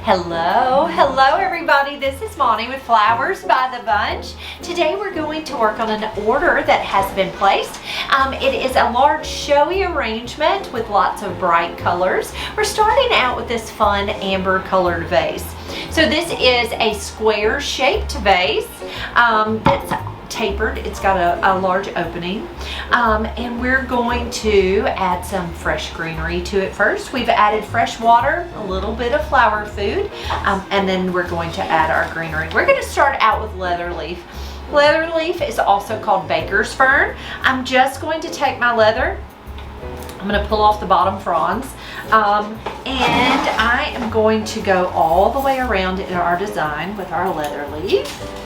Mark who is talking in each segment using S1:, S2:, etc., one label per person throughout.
S1: Hello everybody, this is Monty with Flowers by the Bunch. Today we're going to work on an order that has been placed. It is a large showy arrangement with lots of bright colors. We're starting out with this fun amber colored vase. So this is a square shaped vase that's tapered. It's got a large opening, and we're going to add some fresh greenery to it first. We've added fresh water, a little bit of flower food, and then we're going to add our greenery. We're going to start out with leather leaf. Leather leaf is also called baker's fern. I'm just going to take my leather, I'm going to pull off the bottom fronds, and I am going to go all the way around in our design with our leather leaf.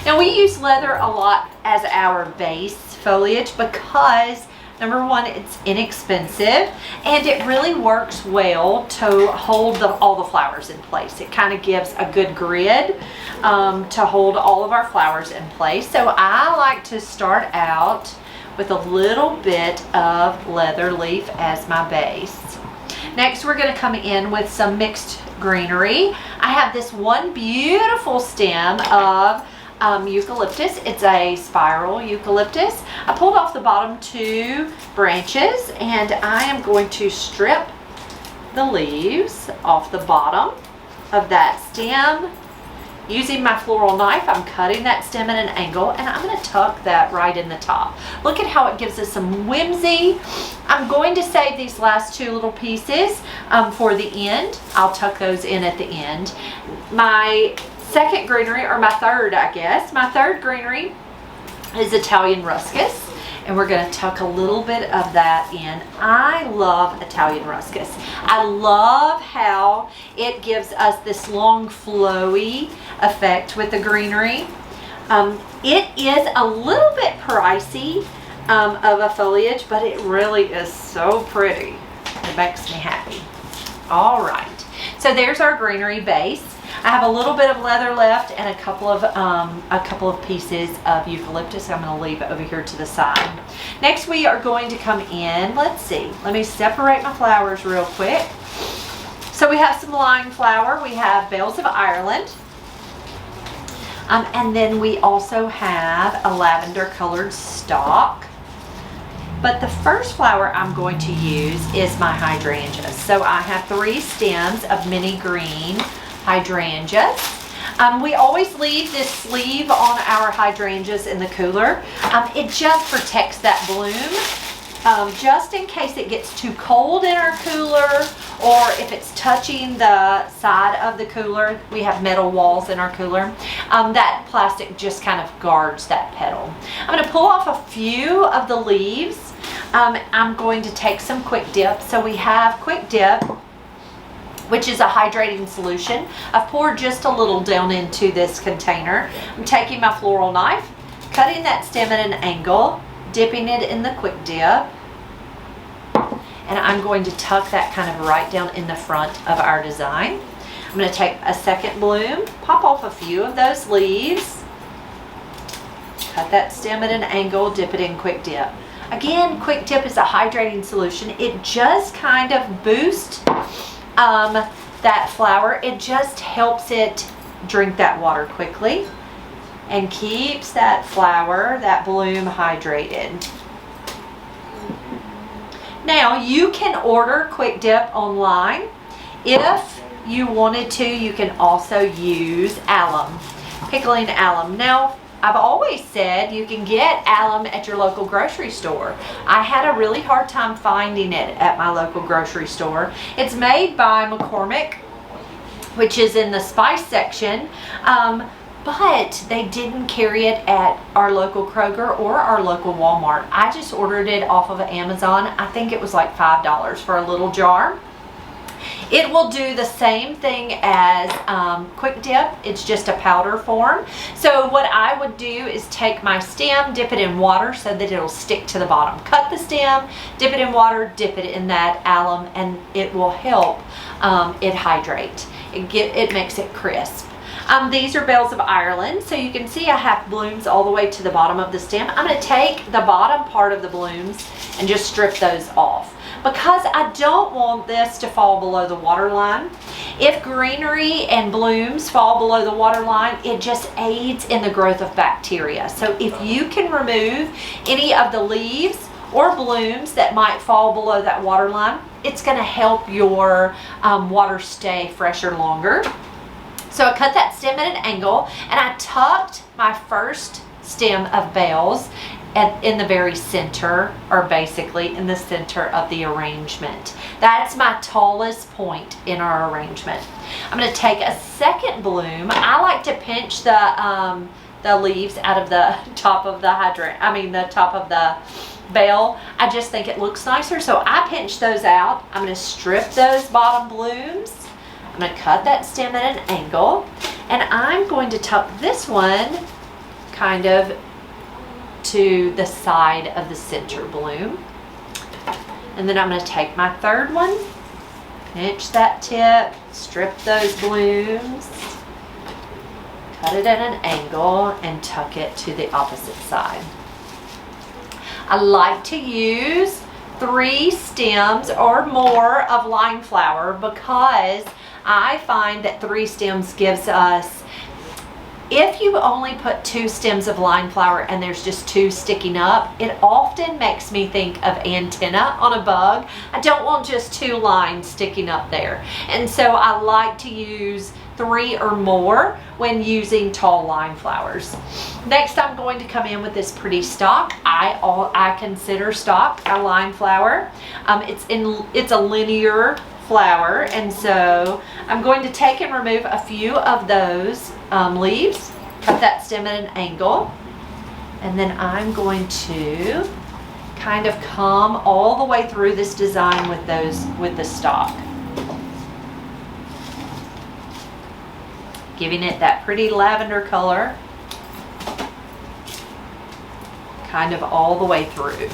S1: Now we use leather a lot as our base foliage because number one, it's inexpensive and it really works well to hold all the flowers in place. It kind of gives a good grid to hold all of our flowers in place. So I like to start out with a little bit of leather leaf as my base. Next, we're going to come in with some mixed greenery. I have this one beautiful stem of eucalyptus. It's a spiral eucalyptus. I pulled off the bottom two branches and I am going to strip the leaves off the bottom of that stem. Using my floral knife, I'm cutting that stem at an angle and I'm going to tuck that right in the top. Look at how it gives us some whimsy. I'm going to save these last two little pieces for the end. I'll tuck those in at the end. My second greenery, or my third, I guess. My third greenery is Italian ruscus, and we're going to tuck a little bit of that in. I love Italian ruscus. I love how it gives us this long flowy effect with the greenery. It is a little bit pricey of a foliage, but it really is so pretty. It makes me happy. All right, so there's our greenery base. I have a little bit of leather left and a couple of pieces of eucalyptus I'm going to leave over here to the side. Next we are going to come in, let's see, let me separate my flowers real quick. So we have some lime flower, we have bells of Ireland, and then we also have a lavender colored stalk. But the first flower I'm going to use is my hydrangeas. So I have 3 stems of mini green hydrangeas. We always leave this sleeve on our hydrangeas in the cooler. It just protects that bloom, just in case it gets too cold in our cooler, or if it's touching the side of the cooler. We have metal walls in our cooler. That plastic just kind of guards that petal. I'm going to pull off a few of the leaves. I'm going to take some Quick Dip. So we have Quick Dip, which is a hydrating solution. I've poured just a little down into this container. I'm taking my floral knife, cutting that stem at an angle, dipping it in the Quick Dip, and I'm going to tuck that kind of right down in the front of our design. I'm going to take a second bloom, pop off a few of those leaves, cut that stem at an angle, dip it in Quick Dip. Again, Quick Dip is a hydrating solution. It just kind of boosts that flower. It just helps it drink that water quickly and keeps that flower, that bloom, hydrated. Now you can order Quick Dip online. If you wanted to, you can also use alum, pickling alum. Now I've always said you can get alum at your local grocery store. I had a really hard time finding it at my local grocery store. It's made by McCormick, which is in the spice section, but they didn't carry it at our local Kroger or our local Walmart. I just ordered it off of Amazon. I think it was like $5 for a little jar. It will do the same thing as Quick Dip. It's just a powder form. So what I would do is take my stem, dip it in water so that it'll stick to the bottom. Cut the stem, dip it in water, dip it in that alum, and it will help it hydrate. It makes it crisp. These are bells of Ireland, so you can see I have blooms all the way to the bottom of the stem. I'm going to take the bottom part of the blooms and just strip those off. because I don't want this to fall below the water line. If greenery and blooms fall below the water line, it just aids in the growth of bacteria. So if you can remove any of the leaves or blooms that might fall below that water line, it's going to help your water stay fresher longer. So I cut that stem at an angle, and I tucked my first stem of bells in the very center, or basically in the center of the arrangement. That's my tallest point in our arrangement. I'm going to take a second bloom. I like to pinch the leaves out of the top of the the top of the bell. I just think it looks nicer, so I pinch those out. I'm going to strip those bottom blooms. I'm going to cut that stem at an angle, and I'm going to tuck this one kind of to the side of the center bloom. And then I'm going to take my third one, pinch that tip, strip those blooms, cut it at an angle, and tuck it to the opposite side. I like to use 3 stems or more of line flower because I find that 3 stems gives us, if you only put 2 stems of line flower and there's just 2 sticking up, it often makes me think of antenna on a bug. I don't want just 2 lines sticking up there. And so I like to use 3 or more when using tall line flowers. Next, I'm going to come in with this pretty stalk. I consider stalk a line flower. It's a linear flower, and so I'm going to take and remove a few of those leaves, cut that stem at an angle, and then I'm going to kind of come all the way through this design with the stalk, giving it that pretty lavender color kind of all the way through.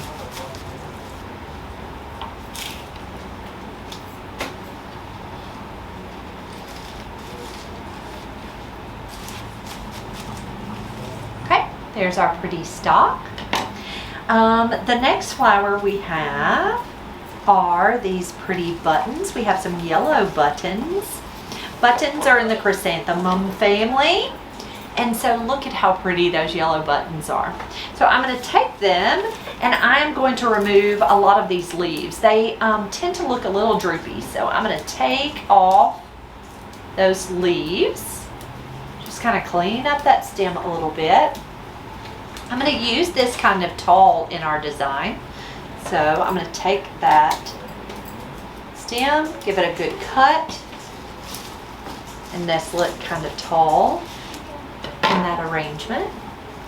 S1: There's our pretty stalk. The next flower we have are these pretty buttons. We have some yellow buttons. Buttons are in the chrysanthemum family. And so look at how pretty those yellow buttons are. So I'm going to take them and I'm going to remove a lot of these leaves. They tend to look a little droopy. So I'm going to take off those leaves. Just kind of clean up that stem a little bit. I'm going to use this kind of tall in our design. So I'm going to take that stem, give it a good cut, and nestle it kind of tall in that arrangement.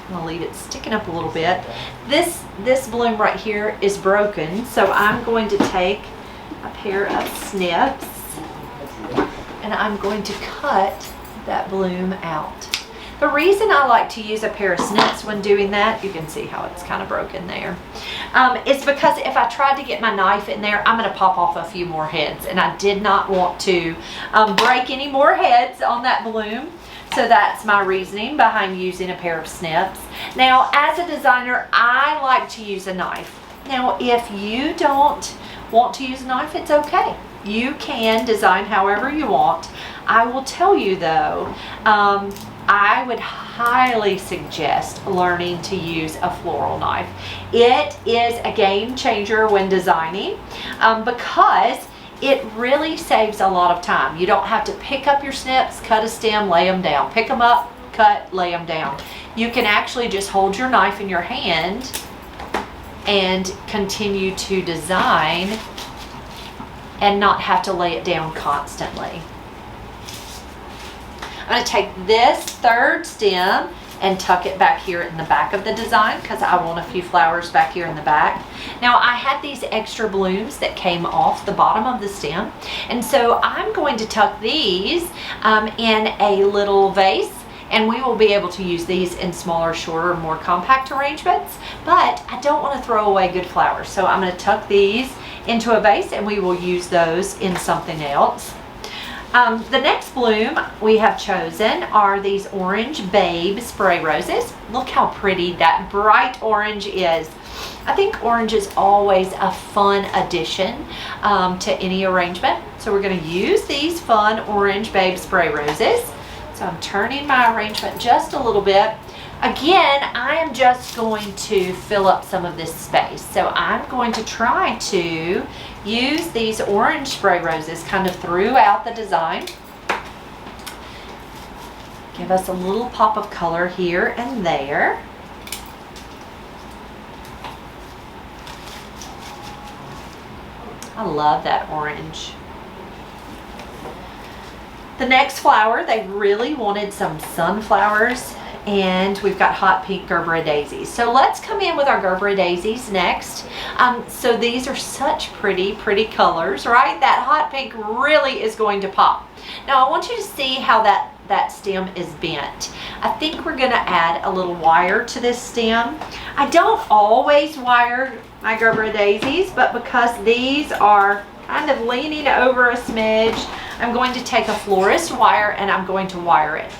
S1: I'm going to leave it sticking up a little bit. This bloom right here is broken, so I'm going to take a pair of snips and I'm going to cut that bloom out. The reason I like to use a pair of snips when doing that, you can see how it's kind of broken there, is because if I tried to get my knife in there, I'm going to pop off a few more heads, and I did not want to break any more heads on that bloom. So that's my reasoning behind using a pair of snips. Now, as a designer, I like to use a knife. Now, if you don't want to use a knife, it's okay. You can design however you want. I will tell you though, I would highly suggest learning to use a floral knife. It is a game changer when designing because it really saves a lot of time. You don't have to pick up your snips, cut a stem, lay them down. Pick them up, cut, lay them down. You can actually just hold your knife in your hand and continue to design and not have to lay it down constantly. I'm going to take this third stem and tuck it back here in the back of the design because I want a few flowers back here in the back. Now I had these extra blooms that came off the bottom of the stem, and so I'm going to tuck these in a little vase, and we will be able to use these in smaller, shorter, more compact arrangements, but I don't want to throw away good flowers, so I'm going to tuck these into a vase and we will use those in something else. The next bloom we have chosen are these orange babe spray roses. Look how pretty that bright orange is. I think orange is always a fun addition to any arrangement. So we're going to use these fun orange Babe spray roses. So I'm turning my arrangement just a little bit. Again, I am just going to fill up some of this space. So I'm going to try to use these orange spray roses kind of throughout the design. Give us a little pop of color here and there. I love that orange. The next flower, they really wanted some sunflowers, and we've got hot pink gerbera daisies. So let's come in with our gerbera daisies next. So these are such pretty colors, right? That hot pink really is going to pop. Now I want you to see how that stem is bent. I think we're gonna add a little wire to this stem. I don't always wire my gerbera daisies, but because these are kind of leaning over a smidge, I'm going to take a florist wire and I'm going to wire it.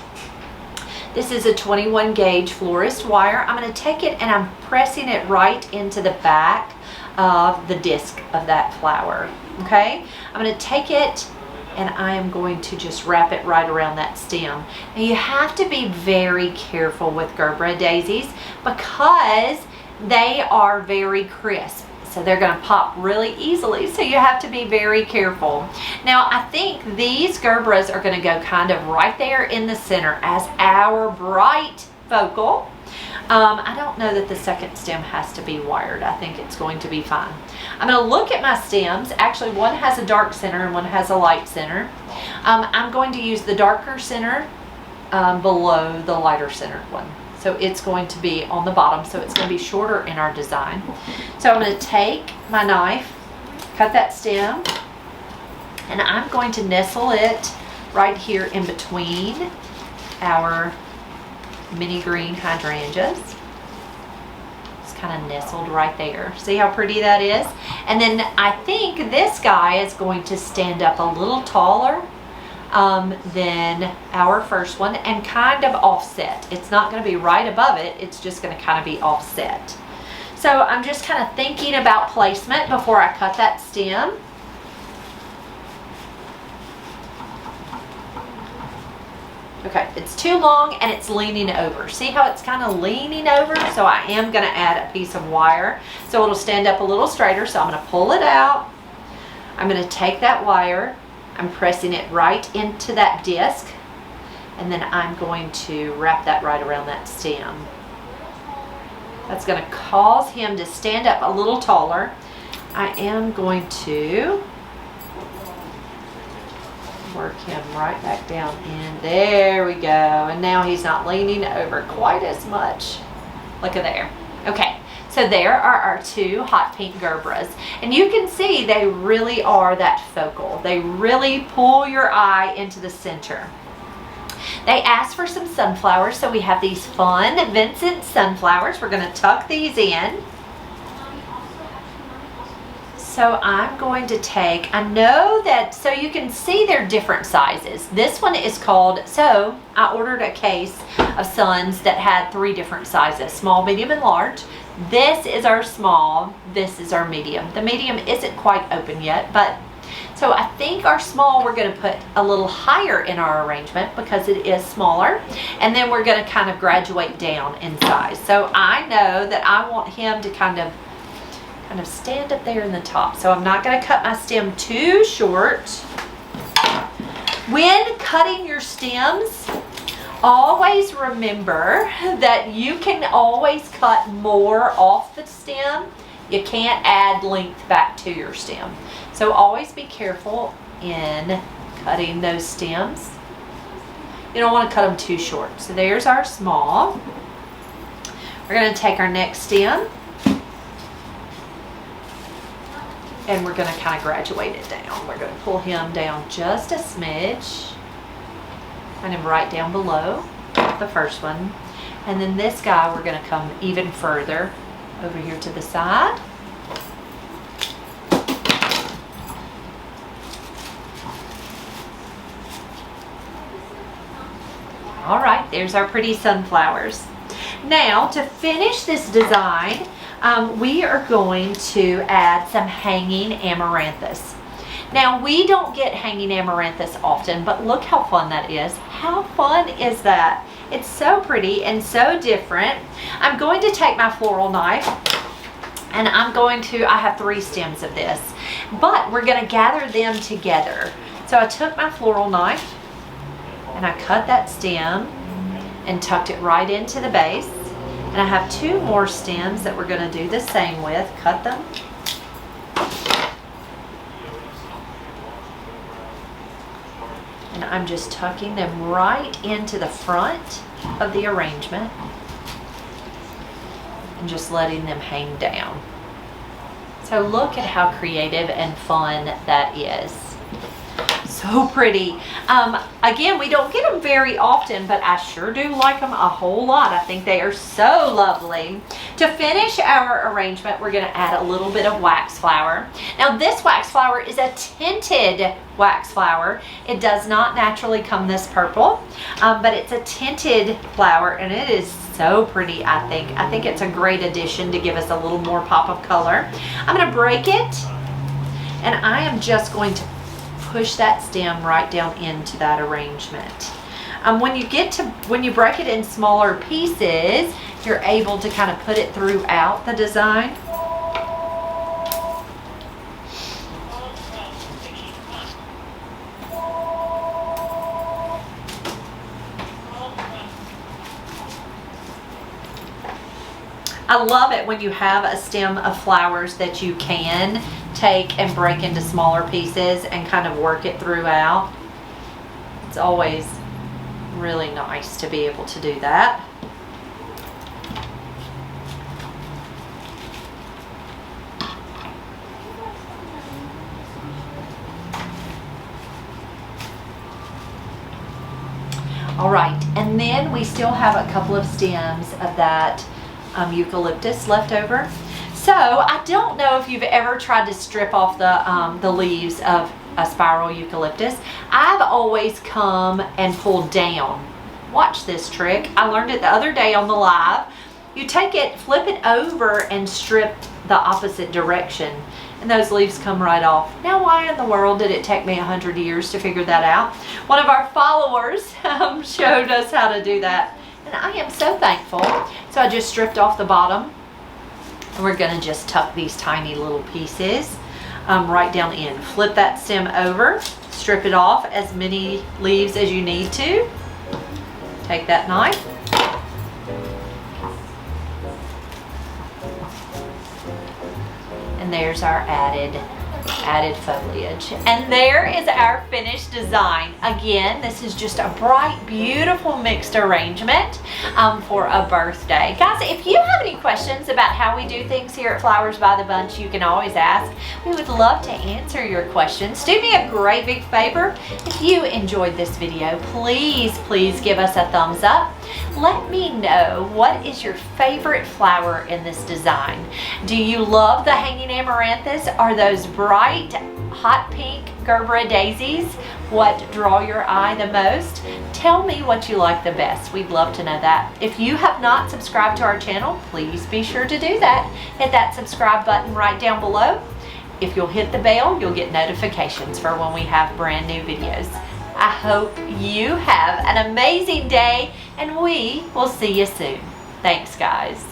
S1: This is a 21 gauge florist wire. I'm going to take it and I'm pressing it right into the back of the disc of that flower. Okay, I'm going to take it and I am going to just wrap it right around that stem. Now you have to be very careful with gerbera daisies because they are very crisp. So they're going to pop really easily. So you have to be very careful. Now I think these gerberas are going to go kind of right there in the center as our bright focal. I don't know that the second stem has to be wired. I think it's going to be fine. I'm going to look at my stems. Actually, one has a dark center and one has a light center. I'm going to use the darker center below the lighter center one. So it's going to be on the bottom, so it's going to be shorter in our design. So I'm going to take my knife, cut that stem, and I'm going to nestle it right here in between our mini green hydrangeas. It's kind of nestled right there. See how pretty that is? And then I think this guy is going to stand up a little taller than our first one and kind of offset. It's not going to be right above it, it's just going to kind of be offset. So I'm just kind of thinking about placement before I cut that stem. Okay, it's too long and it's leaning over. See how it's kind of leaning over? So I am going to add a piece of wire so it'll stand up a little straighter. So I'm going to pull it out. I'm going to take that wire. I'm pressing it right into that disc, and then I'm going to wrap that right around that stem. That's going to cause him to stand up a little taller. I am going to work him right back down in. There we go. And now he's not leaning over quite as much. Look at there. Okay. So there are our two hot pink gerberas. And you can see they really are that focal. They really pull your eye into the center. They asked for some sunflowers, so we have these fun Vincent sunflowers. We're going to tuck these in. So I'm going to take, I know that, so you can see they're different sizes. This one is called, so I ordered a case of suns that had 3 different sizes, small, medium, and large. This is our small, this is our medium. The medium isn't quite open yet, but so I think our small we're going to put a little higher in our arrangement because it is smaller, and then we're going to kind of graduate down in size. So I know that I want him to kind of stand up there in the top. So I'm not going to cut my stem too short. When cutting your stems, always remember that you can always cut more off the stem. You can't add length back to your stem. So always be careful in cutting those stems. You don't want to cut them too short. So there's our small. We're going to take our next stem and we're going to kind of graduate it down. We're going to pull him down just a smidge. Kind of right down below the first one. And then this guy, we're going to come even further over here to the side. All right, there's our pretty sunflowers. Now, to finish this design, we are going to add some hanging amaranthus. Now, we don't get hanging amaranthus often, but look how fun that is. How fun is that? It's so pretty and so different. I'm going to take my floral knife, and I have 3 stems of this, but we're going to gather them together. So I took my floral knife and I cut that stem and tucked it right into the base. And I have 2 more stems that we're going to do the same with. Cut them. And I'm just tucking them right into the front of the arrangement and just letting them hang down. So look at how creative and fun that is. So pretty. Again, we don't get them very often, but I sure do like them a whole lot. I think they are so lovely. To finish our arrangement, we're going to add a little bit of wax flower. Now, this wax flower is a tinted wax flower. It does not naturally come this purple, but it's a tinted flower, and it is so pretty, I think. I think it's a great addition to give us a little more pop of color. I'm going to break it, and I am just going to push that stem right down into that arrangement. When you break it in smaller pieces, you're able to kind of put it throughout the design. I love it when you have a stem of flowers that you can take and break into smaller pieces and kind of work it throughout. It's always really nice to be able to do that. All right, and then we still have a couple of stems of that eucalyptus left over. So I don't know if you've ever tried to strip off the leaves of a spiral eucalyptus. I've always come and pulled down. Watch this trick. I learned it the other day on the live. You take it, flip it over, and strip the opposite direction, and those leaves come right off. Now, why in the world did it take me 100 years to figure that out? One of our followers showed us how to do that, and I am so thankful. So I just stripped off the bottom, and we're going to just tuck these tiny little pieces right down in. Flip that stem over, strip it off as many leaves as you need to. Take that knife. And there's our added foliage. And there is our finished design. Again, this is just a bright, beautiful mixed arrangement for a birthday. Guys, if you have any questions about how we do things here at Flowers by the Bunch, you can always ask. We would love to answer your questions. Do me a great big favor. If you enjoyed this video, please give us a thumbs up. Let me know, what is your favorite flower in this design? Do you love the hanging amaranthus? Are those bright, hot pink gerbera daisies what draw your eye the most? Tell me what you like the best. We'd love to know that. If you have not subscribed to our channel, please be sure to do that. Hit that subscribe button right down below. If you'll hit the bell, you'll get notifications for when we have brand new videos. I hope you have an amazing day, and we will see you soon. Thanks, guys.